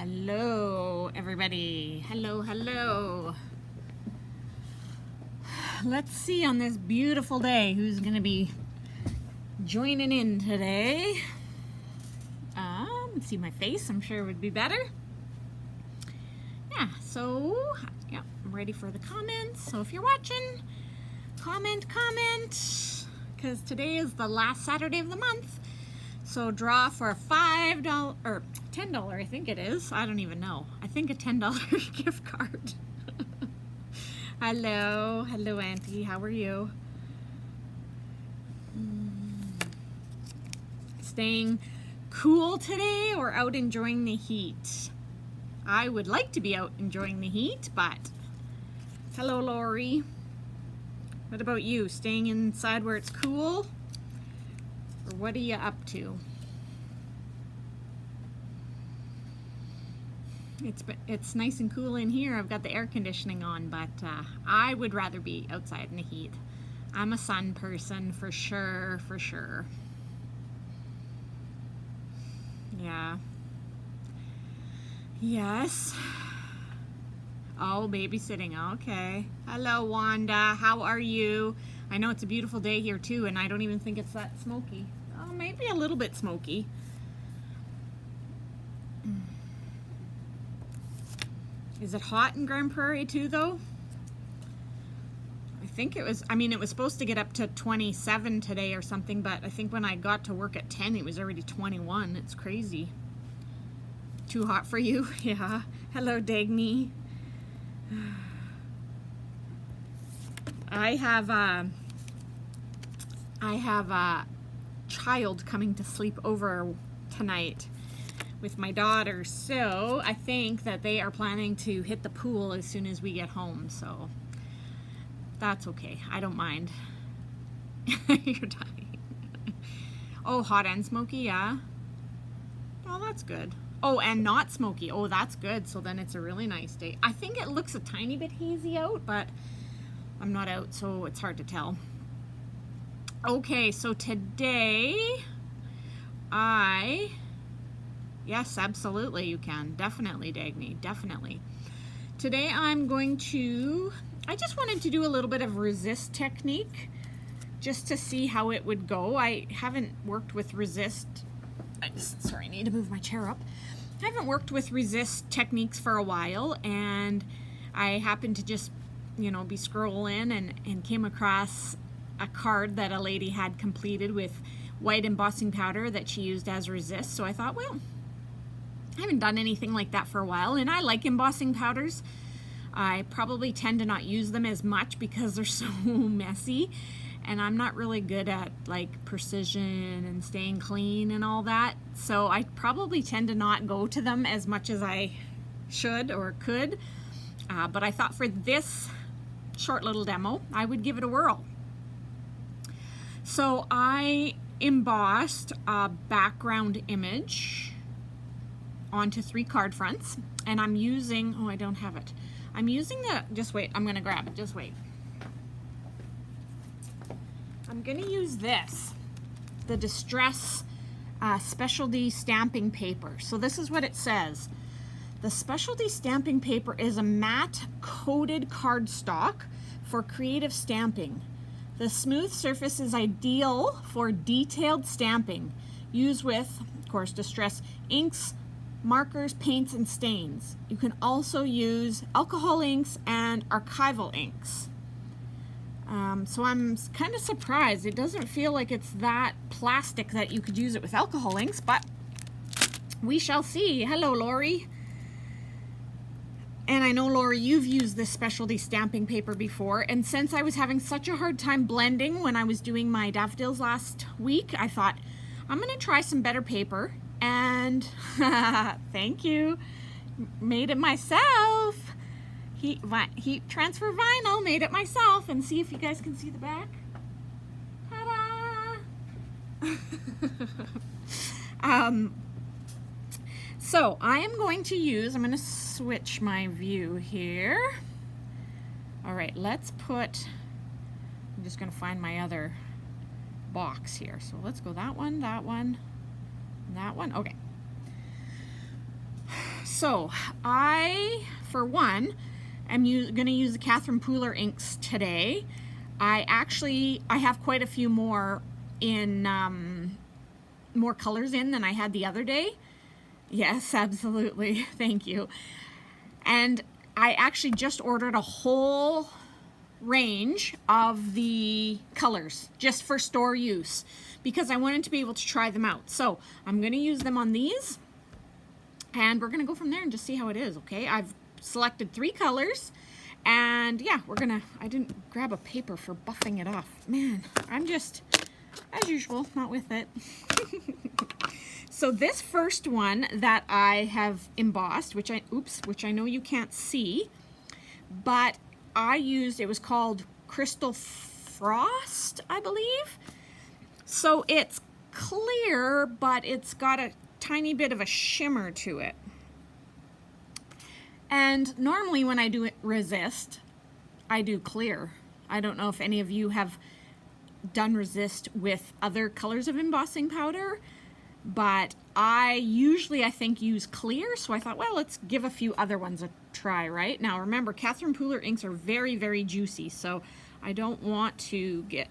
Hello, everybody. Hello. Let's see on this beautiful day who's going to be joining in today. Let's see my face. I'm sure it would be better. Yeah, I'm ready for the comments. So if you're watching, comment, because today is the last Saturday of the month. So draw for a $5 or $10, I think it is. I don't even know. I think a $10 gift card. Hello, Auntie. How are you? Staying cool today or out enjoying the heat? I would like to be out enjoying the heat, but hello, Lori. What about you? Staying inside where it's cool? Or what are you up to? It's nice and cool in here. I've got the air conditioning on, but I would rather be outside in the heat. I'm a sun person for sure. Yeah. Yes. Oh, babysitting. Okay. Hello, Wanda. How are you? I know it's a beautiful day here too, and I don't even think it's that smoky. Oh, maybe a little bit smoky. Is it hot in Grand Prairie too, though? I think it was supposed to get up to 27 today or something, but I think when I got to work at 10, it was already 21. It's crazy. Too hot for you? Yeah. Hello, Dagny. I have a child coming to sleep over tonight with my daughter, so I think that they are planning to hit the pool as soon as we get home, so that's okay. I don't mind. You're dying. Oh, hot and smoky, yeah. Oh, that's good. Oh, and not smoky. Oh, that's good. So then it's a really nice day. I think it looks a tiny bit hazy out, but I'm not out, so it's hard to tell. Okay, so today yes, absolutely you can. Definitely, Dagny, definitely. Today I just wanted to do a little bit of resist technique just to see how it would go. I haven't worked with resist. I need to move my chair up. I haven't worked with resist techniques for a while, and I happened to just, be scrolling and came across a card that a lady had completed with white embossing powder that she used as resist. So I thought, well, I haven't done anything like that for a while, and I like embossing powders. I probably tend to not use them as much because they're so messy, and I'm not really good at like precision and staying clean and all that. So I probably tend to not go to them as much as I should or could. But I thought for this short little demo, I would give it a whirl. So I embossed a background image onto 3 card fronts, and I'm using, oh, I don't have it. I'm using just wait, I'm gonna grab it, just wait. I'm gonna use this, the Distress specialty stamping paper. So this is what it says. The specialty stamping paper is a matte coated cardstock for creative stamping. The smooth surface is ideal for detailed stamping. Used with, of course, Distress inks, markers, paints, and stains. You can also use alcohol inks and archival inks. So I'm kind of surprised. It doesn't feel like it's that plastic that you could use it with alcohol inks, but we shall see. Hello, Lori. And I know, Lori, you've used this specialty stamping paper before, and since I was having such a hard time blending when I was doing my daffodils last week, I thought, I'm going to try some better paper, and thank you, made it myself. Heat transfer vinyl, made it myself, and see if you guys can see the back. Ta-da! So I am going to switch my view here. All right, I'm just going to find my other box here. So let's go that one, that one, that one. Okay. So I, for one, am going to use the Catherine Pooler inks today. I have quite a few more in, more colors in than I had the other day. Yes, absolutely. Thank you. And I actually just ordered a whole range of the colors just for store use because I wanted to be able to try them out. So I'm going to use them on these and we're going to go from there and just see how it is. Okay, I've selected 3 colors and yeah, I didn't grab a paper for buffing it off. Man, I'm just, as usual, not with it. So this first one that I have embossed, which I know you can't see, but it was called Crystal Frost, I believe. So it's clear, but it's got a tiny bit of a shimmer to it. And normally when I do it resist, I do clear. I don't know if any of you have done resist with other colors of embossing powder, but I think use clear, so I thought, well, let's give a few other ones a try, right? Now remember, Catherine Pooler inks are very, very juicy, so I don't want to get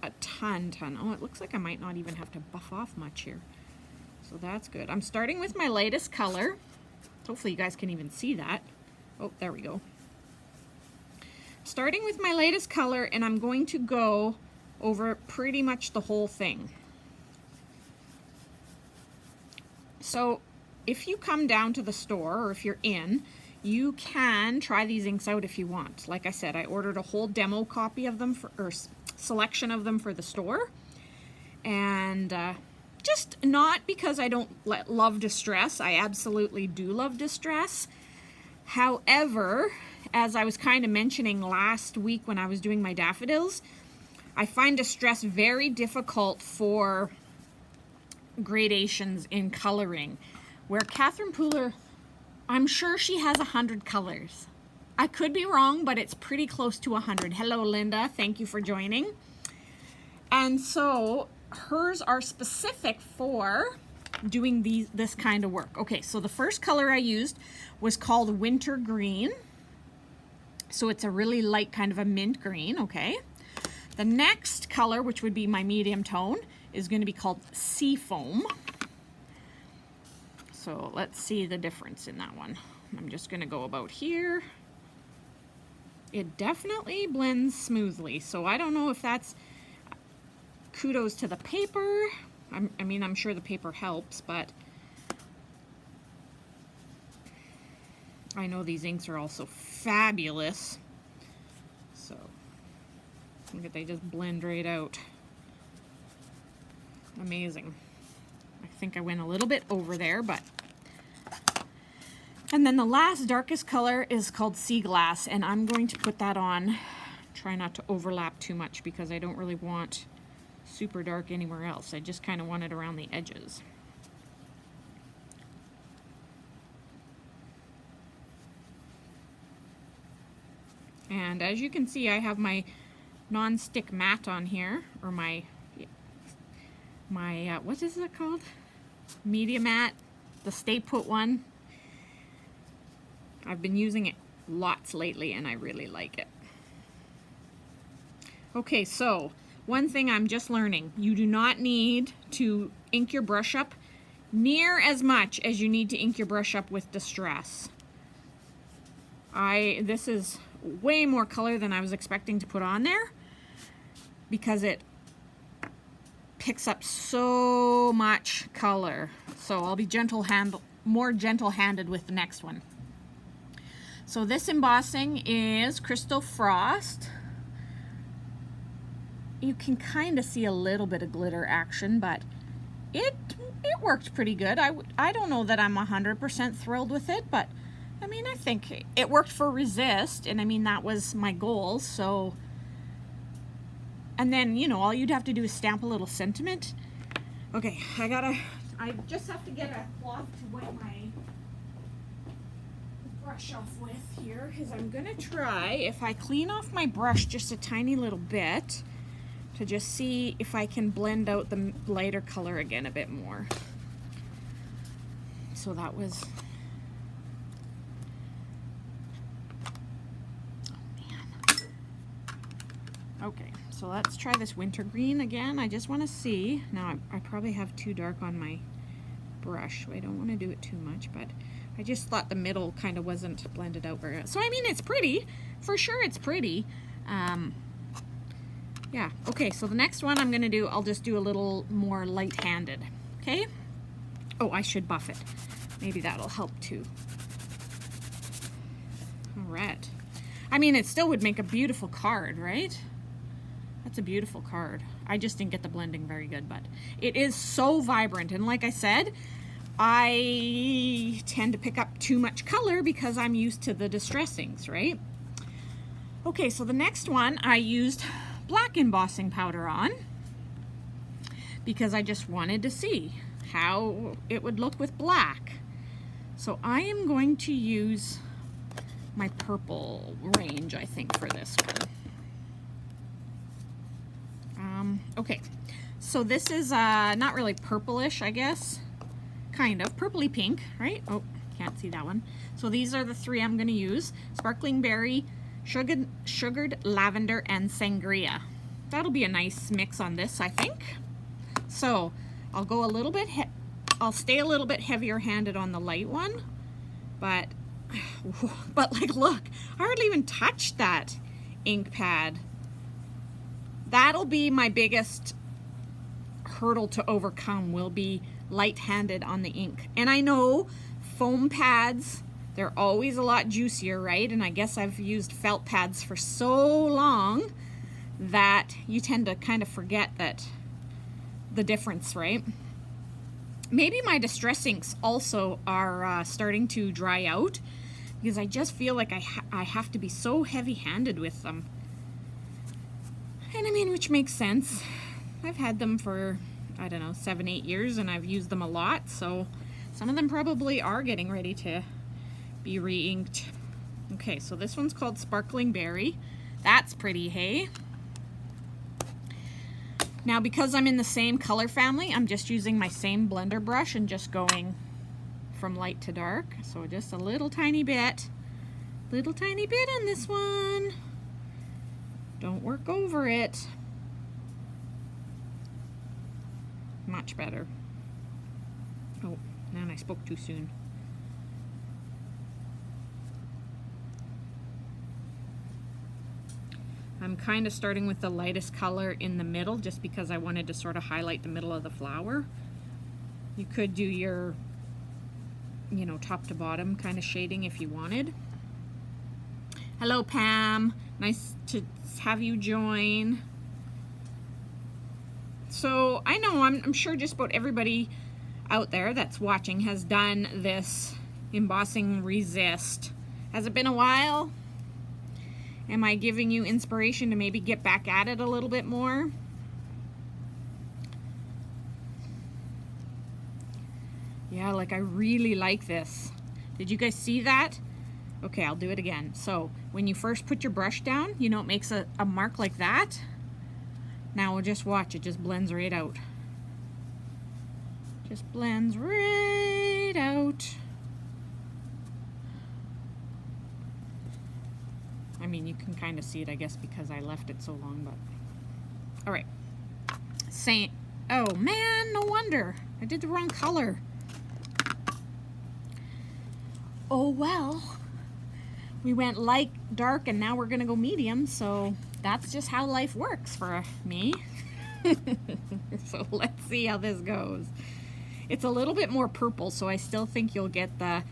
a ton. Oh, it looks like I might not even have to buff off much here. So that's good. I'm starting with my lightest color. Hopefully you guys can even see that. Oh, there we go. Starting with my lightest color, and I'm going to go over pretty much the whole thing. So if you come down to the store, or if you're in, you can try these inks out if you want. Like I said, I ordered a whole demo copy of them, or selection of them for the store. And just not because I don't love distress. I absolutely do love distress. However, as I was kind of mentioning last week when I was doing my daffodils, I find distress very difficult for gradations in coloring, where Catherine Pooler, I'm sure she has 100 colors. I could be wrong, but it's pretty close to 100. Hello, Linda. Thank you for joining. And so hers are specific for doing this kind of work. Okay, so the first color I used was called Winter Green. So it's a really light kind of a mint green, okay? The next color, which would be my medium tone, is going to be called Seafoam. So let's see the difference in that one. I'm just going to go about here. It definitely blends smoothly, so I don't know if that's kudos to the paper. I mean, I'm sure the paper helps, but I know these inks are also fabulous. So look at, they just blend right out. Amazing. I think I went a little bit over there, but... And then the last darkest color is called Sea Glass, and I'm going to put that on. Try not to overlap too much because I don't really want super dark anywhere else. I just kind of want it around the edges. And as you can see, I have my non-stick mat on here, or my what is it called? Media mat, the Stay Put one. I've been using it lots lately and I really like it. Okay, so one thing I'm just learning, you do not need to ink your brush up near as much as you need to ink your brush up with distress. This is way more color than I was expecting to put on there because it picks up so much color. So I'll be more gentle-handed with the next one. So this embossing is Crystal Frost. You can kind of see a little bit of glitter action, but it worked pretty good. I don't know that I'm 100% thrilled with it, but I mean, I think it worked for resist, and I mean, that was my goal, so. And then, you know, all you'd have to do is stamp a little sentiment. Okay, I just have to get a cloth to wipe my brush off with here, because I'm gonna try, if I clean off my brush just a tiny little bit, to just see if I can blend out the lighter color again a bit more. So that was Okay, so let's try this wintergreen again. I just want to see. Now, I probably have too dark on my brush. I don't want to do it too much, but I just thought the middle kind of wasn't blended out very well. So, I mean, it's pretty. For sure it's pretty. Yeah, okay, so the next one I'm going to do, I'll just do a little more light-handed, okay? Oh, I should buff it. Maybe that'll help too. All right. I mean, it still would make a beautiful card, right? That's a beautiful card. I just didn't get the blending very good, but it is so vibrant. And like I said, I tend to pick up too much color because I'm used to the distressings, right? Okay, so the next one I used black embossing powder on because I just wanted to see how it would look with black. So I am going to use my purple range, I think, for this one. Okay, so this is not really purplish, I guess. Kind of purpley pink, right? Oh, can't see that one. So these are the three I'm going to use: Sparkling Berry, Sugared Lavender, and Sangria. That'll be a nice mix on this, I think. So I'll go a little bit, I'll stay a little bit heavier handed on the light one, but like, look, I hardly even touched that ink pad. That'll be my biggest hurdle to overcome, will be light-handed on the ink. And I know foam pads, they're always a lot juicier, right? And I guess I've used felt pads for so long that you tend to kind of forget that the difference, right? Maybe my distress inks also are starting to dry out because I just feel like I have to be so heavy-handed with them. And I mean, which makes sense. I've had them for, I don't know, 7-8 years, and I've used them a lot, so some of them probably are getting ready to be re-inked. Okay, so this one's called Sparkling Berry. That's pretty, hey? Now, because I'm in the same color family, I'm just using my same blender brush and just going from light to dark. So just a little tiny bit on this one. Don't work over it. Much better. Oh, man, I spoke too soon. I'm kind of starting with the lightest color in the middle just because I wanted to sort of highlight the middle of the flower. You could do your, you know, top to bottom kind of shading if you wanted. Hello, Pam. Nice to have you join. So I know I'm sure just about everybody out there that's watching has done this embossing resist. Has it been a while? Am I giving you inspiration to maybe get back at it a little bit more? Yeah, like I really like this. Did you guys see that? Okay, I'll do it again. So when you first put your brush down, you know, it makes a mark like that. Now we'll just watch, it just blends right out. Just blends right out. I mean, you can kind of see it, I guess, because I left it so long, but... All right. Oh, man, no wonder. I did the wrong color. Oh, well. We went light, dark, and now we're going to go medium, so that's just how life works for me. So let's see how this goes. It's a little bit more purple, so I still think you'll get the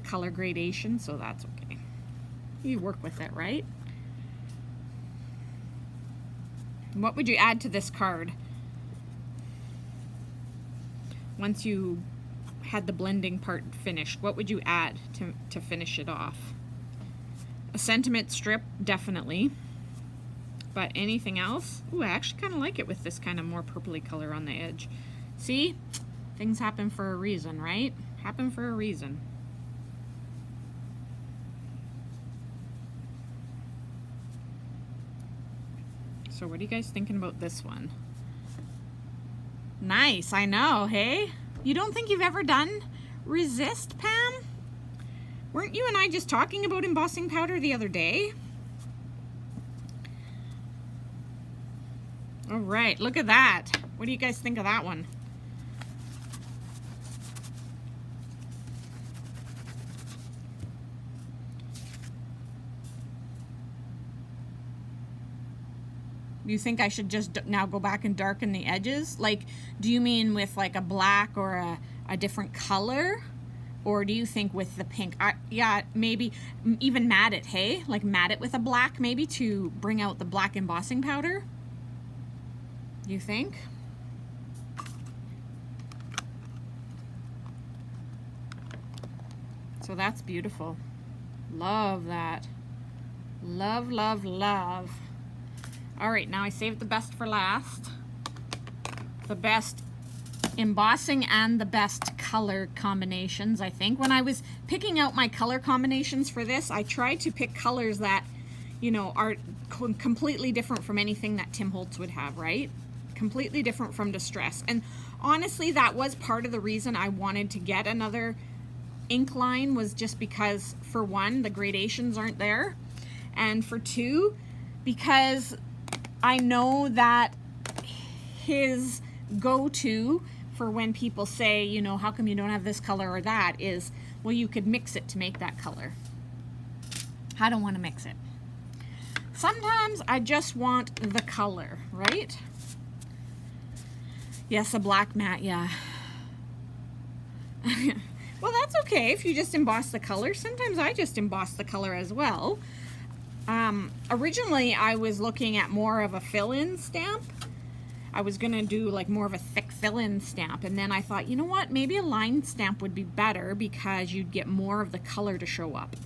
color gradation, so that's okay. You work with it, right? What would you add to this card? Once you had the blending part finished, what would you add to finish it off? A sentiment strip, definitely. But anything else? Ooh, I actually kind of like it with this kind of more purpley color on the edge. See? Things happen for a reason, right? Happen for a reason. So what are you guys thinking about this one? Nice, I know, hey? You don't think you've ever done resist, Pam? Weren't you and I just talking about embossing powder the other day? All right, look at that. What do you guys think of that one? Do you think I should just now go back and darken the edges? Like, do you mean with like a black or a different color? Or do you think with the pink? Yeah, maybe even matte it, hey? Like matte it with a black maybe to bring out the black embossing powder? You think? So that's beautiful. Love that. Love, love, love. All right, now I saved the best for last. The best embossing and the best color combinations, I think. When I was picking out my color combinations for this, I tried to pick colors that, you know, are completely different from anything that Tim Holtz would have, right? Completely different from Distress. And honestly, that was part of the reason I wanted to get another ink line, was just because, for one, the gradations aren't there. And for two, because I know that his go-to for when people say, you know, how come you don't have this color or that, is, well, you could mix it to make that color. I don't want to mix it. Sometimes I just want the color, right? Yes, a black matte, yeah. Well, that's okay if you just emboss the color. Sometimes I just emboss the color as well. Originally, I was looking at more of a fill-in stamp. I was gonna do like more of a thick fill-in stamp, and then I thought, you know what, maybe a line stamp would be better because you'd get more of the color to show up.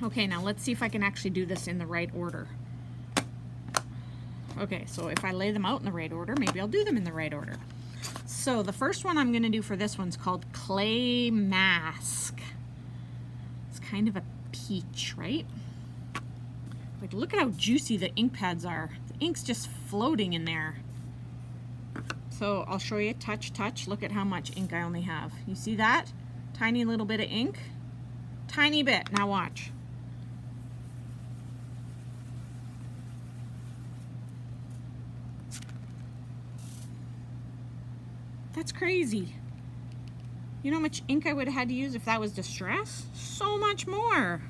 Okay, now let's see if I can actually do this in the right order. Okay, so if I lay them out in the right order, maybe I'll do them in the right order. So the first one I'm gonna do for this one's called Clay Mask. It's kind of a peach, right? Like, look at how juicy the ink pads are. The ink's just floating in there. So I'll show you, touch. Look at how much ink I only have. You see that? Tiny little bit of ink. Tiny bit. Now watch. That's crazy. You know how much ink I would have had to use if that was Distress? So much more.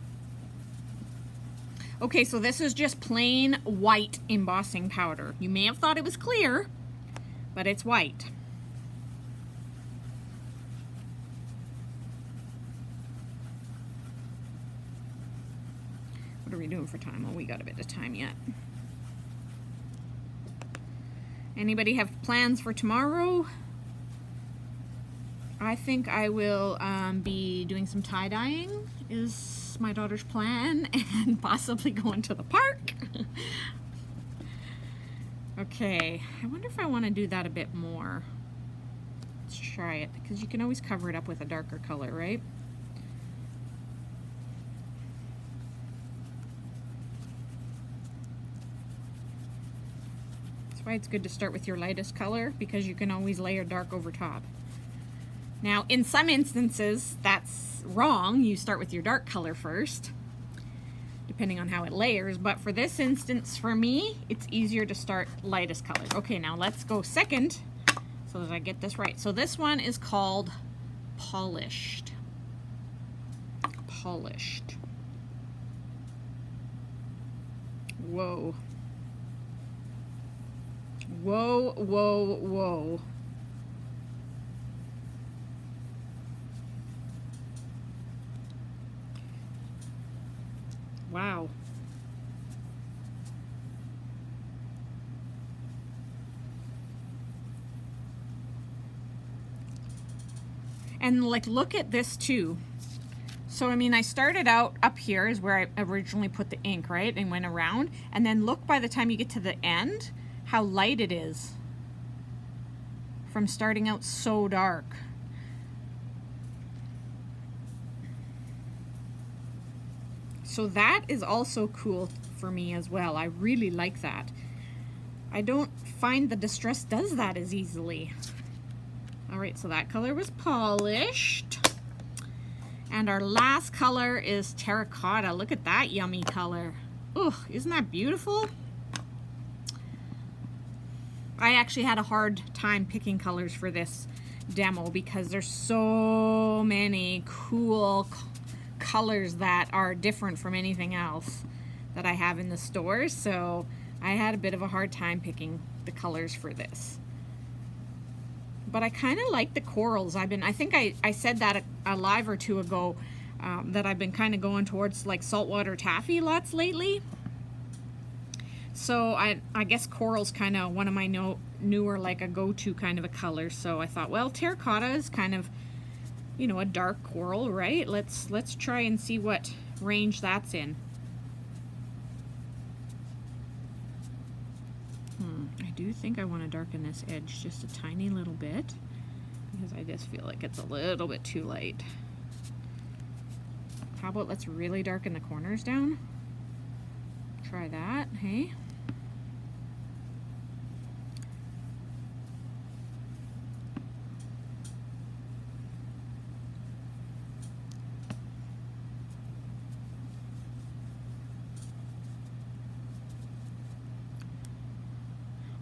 Okay, so this is just plain white embossing powder. You may have thought it was clear, but it's white. What are we doing for time? Well, we got a bit of time yet. Anybody have plans for tomorrow? I think I will be doing some tie-dyeing, is my daughter's plan, and possibly going to the park. Okay, I wonder if I want to do that a bit more. Let's try it, because you can always cover it up with a darker color, right? That's why it's good to start with your lightest color, because you can always layer dark over top. Now, in some instances, that's wrong. You start with your dark color first, depending on how it layers. But for this instance, for me, it's easier to start lightest color. Okay, now let's go second so that I get this right. So this one is called Polished. Polished. Whoa. Whoa, whoa, whoa. Wow. And like, look at this too. So I mean, I started out up here is where I originally put the ink, right? And went around. And then look, by the time you get to the end, how light it is from starting out so dark. So that is also cool for me as well. I really like that. I don't find the Distress does that as easily. All right, so that color was Polished. And our last color is Terracotta. Look at that yummy color. Ugh, isn't that beautiful? I actually had a hard time picking colors for this demo because there's so many cool colors that are different from anything else that I have in the stores. So I had a bit of a hard time picking the colors for this. But I kind of like the corals. I think I said that a live or two ago, that I've been kind of going towards like saltwater taffy lots lately. So I guess coral's kind of one of my newer, like a go-to kind of a color. So I thought, well, terracotta is kind of, you know, a dark coral, right? Let's try and see what range that's in. I do think I want to darken this edge just a tiny little bit because I just feel like it's a little bit too light. How about let's really darken the corners down? Try that, hey?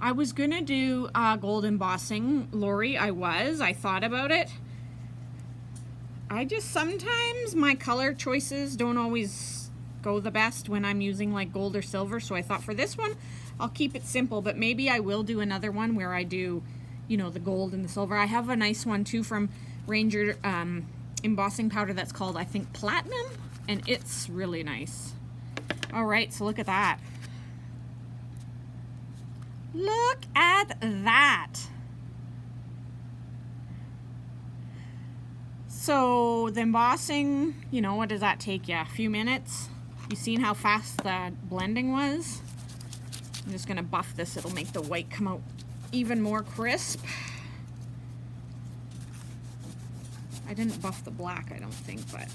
I was gonna do gold embossing, Lori. I thought about it. I just sometimes my color choices don't always go the best when I'm using like gold or silver. So I thought for this one, I'll keep it simple, but maybe I will do another one where I do, you know, the gold and the silver. I have a nice one too from Ranger embossing powder that's called, I think, Platinum, and it's really nice. All right, so look at that. Look at that. So the embossing, you know, what does that take you? A few minutes? You seen how fast the blending was? I'm just gonna buff this. It'll make the white come out even more crisp. I didn't buff the black, I don't think, but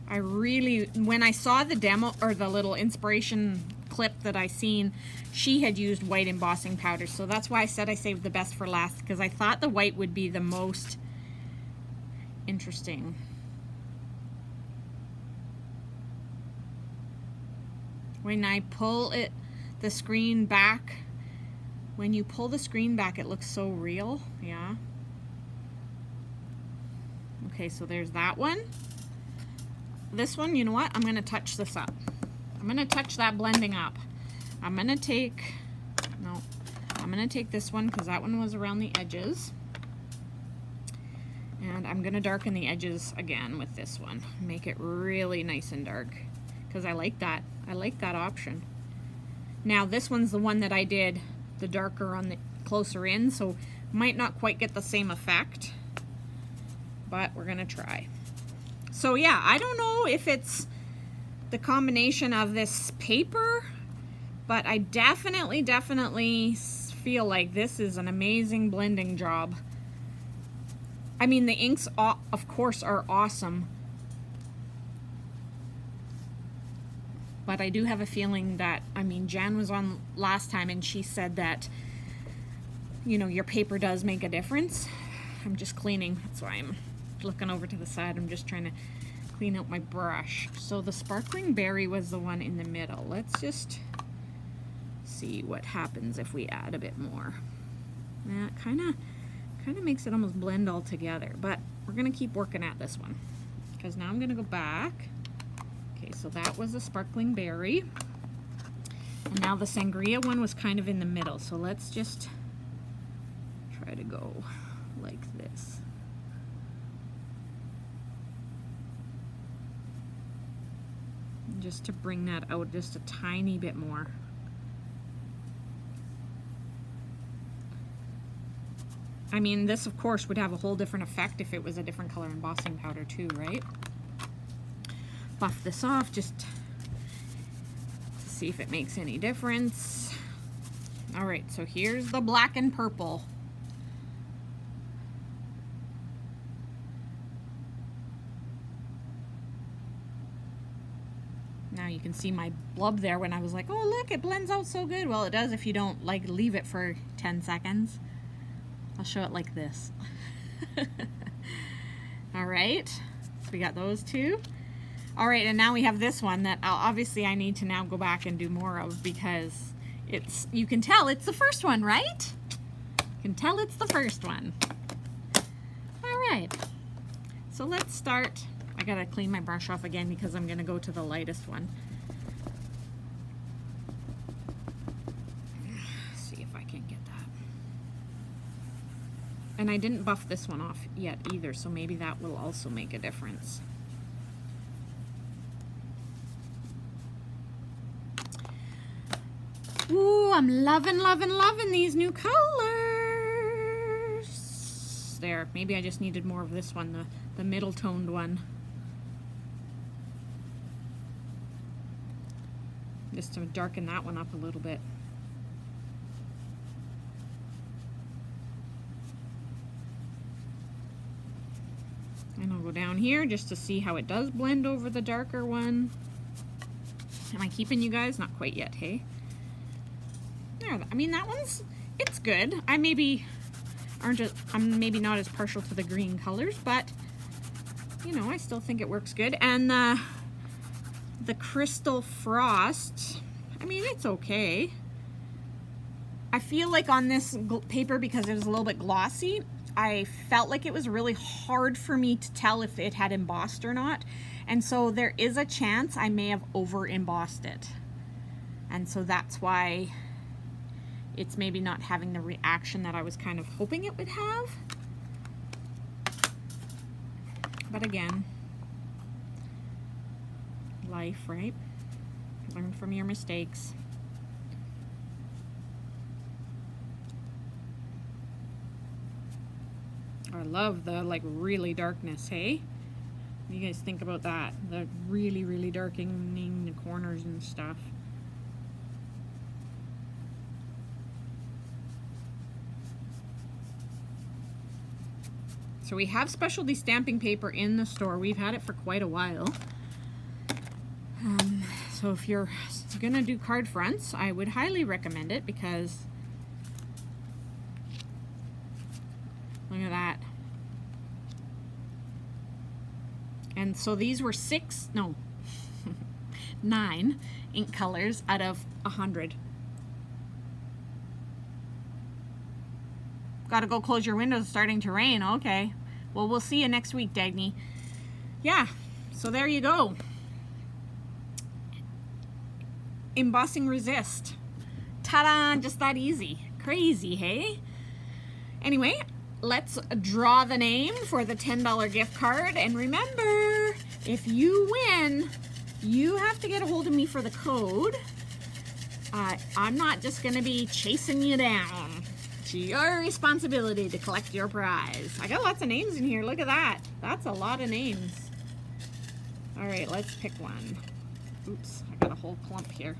I really, when I saw the demo or the little inspiration clip that I seen, she had used white embossing powder, so that's why I said I saved the best for last, because I thought the white would be the most interesting. When I pull the screen back, when you pull the screen back, it looks so real. Yeah. Okay, so there's that one. This one, you know what? I'm gonna touch this up. I'm gonna touch that blending up. I'm gonna take this one because that one was around the edges. And I'm gonna darken the edges again with this one. Make it really nice and dark because I like that. I like that option. Now this one's the one that I did the darker on the closer in, so might not quite get the same effect, but we're gonna try. So yeah, I don't know if it's the combination of this paper, but I definitely feel like this is an amazing blending job. I mean, the inks, of course, are awesome, but I do have a feeling that, I mean, Jan was on last time and she said that, you know, your paper does make a difference. I'm just cleaning, that's why I'm looking over to the side. I'm just trying to clean out my brush. So the sparkling berry was the one in the middle. Let's just see what happens if we add a bit more. That kind of makes it almost blend all together, but we're gonna keep working at this one because now I'm gonna go back. Okay, so that was the sparkling berry, and now the sangria one was kind of in the middle. So let's just try to go like this. Just to bring that out just a tiny bit more. I mean, this of course would have a whole different effect if it was a different color embossing powder too, right? Buff this off just to see if it makes any difference. All right, so here's the black and purple. Now you can see my blub there when I was like, oh look, it blends out so good. Well, it does if you don't like leave it for 10 seconds. I'll show it like this. All right, so we got those two. All right, and now we have this one that obviously I need to now go back and do more of because you can tell it's the first one, right? You can tell it's the first one. All right, so let's start. I gotta clean my brush off again because I'm gonna go to the lightest one. See if I can get that. And I didn't buff this one off yet either, so maybe that will also make a difference. Ooh, I'm loving, loving, loving these new colors. There, maybe I just needed more of this one, the middle toned one. Just to darken that one up a little bit. And I'll go down here just to see how it does blend over the darker one. Am I keeping you guys? Not quite yet, hey? There, I mean, that one's, it's good. I'm maybe not as partial to the green colors, but you know, I still think it works good. And the Crystal Frost, I mean, it's okay. I feel like on this paper, because it was a little bit glossy, I felt like it was really hard for me to tell if it had embossed or not. And so there is a chance I may have over embossed it. And so that's why it's maybe not having the reaction that I was kind of hoping it would have. But again, life, right? Learn from your mistakes. I love the like really darkness, hey? What do you guys think about that? The really, really darkening the corners and stuff. So we have specialty stamping paper in the store. We've had it for quite a while. So if you're gonna do card fronts, I would highly recommend it because look at that. And so these were 9 ink colors out of 100. Gotta go close your windows, it's starting to rain. Okay. Well, we'll see you next week, Dagny. Yeah, so there you go. Embossing Resist. Ta-da! Just that easy. Crazy, hey? Anyway, let's draw the name for the $10 gift card. And remember, if you win, you have to get a hold of me for the code. I'm not just going to be chasing you down. It's your responsibility to collect your prize. I got lots of names in here. Look at that. That's a lot of names. All right, let's pick one. Oops, I got a whole clump here.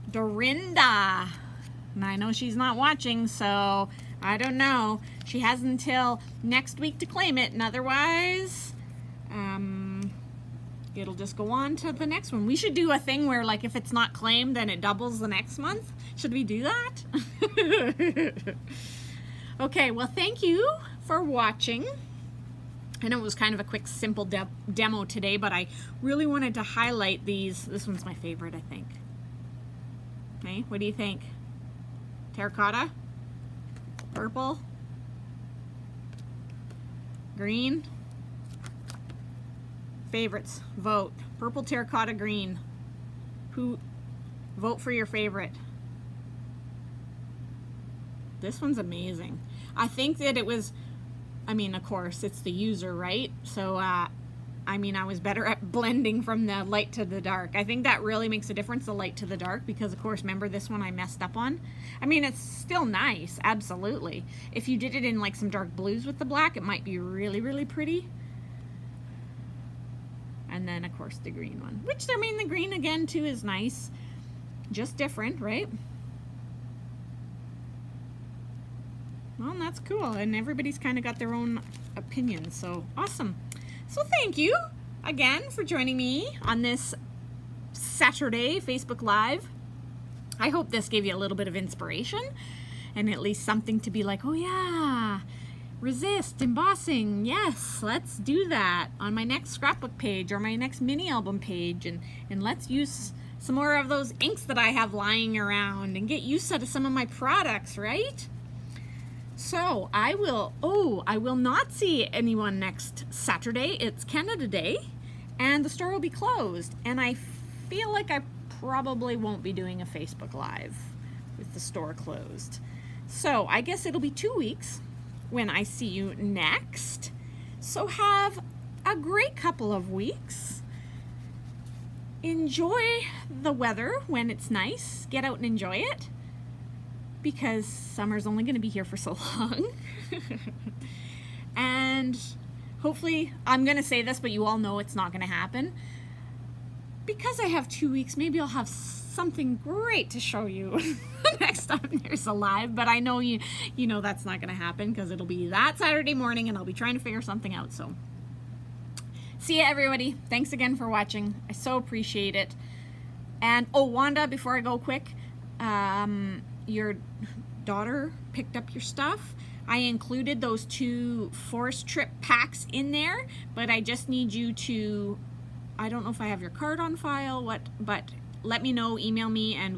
Dorinda. And I know she's not watching, so I don't know. She has until next week to claim it, and otherwise, it'll just go on to the next one. We should do a thing where, like, if it's not claimed, then it doubles the next month. Should we do that? Okay, well, thank you for watching. I know it was kind of a quick, simple demo today, but I really wanted to highlight these. This one's my favorite, I think. Okay, what do you think? Terracotta? Purple? Green? Favorites, vote. Purple, terracotta, green. Who? Vote for your favorite. This one's amazing. I think that it was, I mean, of course, it's the user, right? So, I mean, I was better at blending from the light to the dark. I think that really makes a difference, the light to the dark, because, of course, remember this one I messed up on? I mean, it's still nice, absolutely. If you did it in, like, some dark blues with the black, it might be really, really pretty. And then, of course, the green one. Which, I mean, the green, again, too, is nice. Just different, right? Well, that's cool. And everybody's kind of got their own opinions. So, awesome. So, thank you again for joining me on this Saturday Facebook Live. I hope this gave you a little bit of inspiration and at least something to be like, oh, yeah, resist, embossing. Yes, let's do that on my next scrapbook page or my next mini album page. And let's use some more of those inks that I have lying around and get used to some of my products, right? So I will not see anyone next Saturday. It's Canada Day and the store will be closed, and I feel like I probably won't be doing a Facebook Live with the store closed. So I guess it'll be 2 weeks when I see you next. So have a great couple of weeks. Enjoy the weather when it's nice. Get out and enjoy it, because summer's only going to be here for so long. And hopefully, I'm going to say this, but you all know it's not going to happen. Because I have 2 weeks, maybe I'll have something great to show you next time there's a live, but I know you know that's not going to happen because it'll be that Saturday morning and I'll be trying to figure something out. So see ya, everybody. Thanks again for watching. I so appreciate it. And oh, Wanda, before I go quick, your daughter picked up your stuff. I included those 2 forest trip packs in there, but I just need you to, I don't know if I have your card on file, but let me know, email me, and we